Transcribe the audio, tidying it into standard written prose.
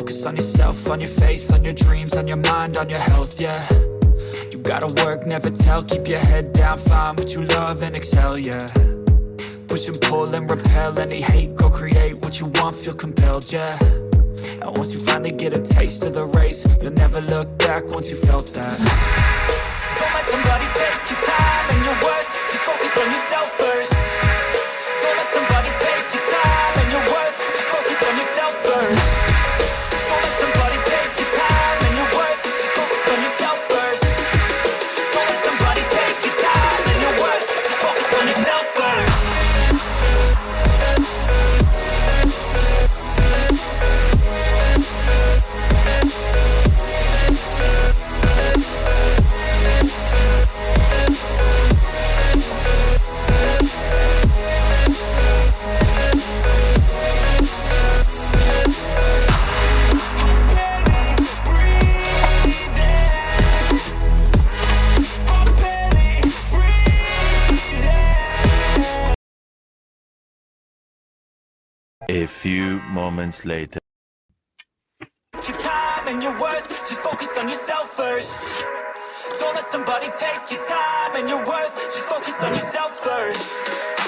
focus on yourself, on your faith, on your dreams, on your mind, on your health, yeah. You gotta work, never tell, keep your head down, find what you love and excel, yeah. Push and pull and repel any hate, go create what you want, feel compelled, yeah. And once you finally get a taste of the race, you'll never look back once you felt that. Don't let somebody take your time and your worth, just focus on yourself first. Don't let somebody take your time and your worth, just focus on yourself first. Don't let somebody take your time and your worth, just focus on yourself first. Don't let somebody take your time and your worth, just focus on yourself first. A few moments later. Your time and your worth, just focus on yourself first. Don't let somebody take your time and your worth, just focus on yourself first.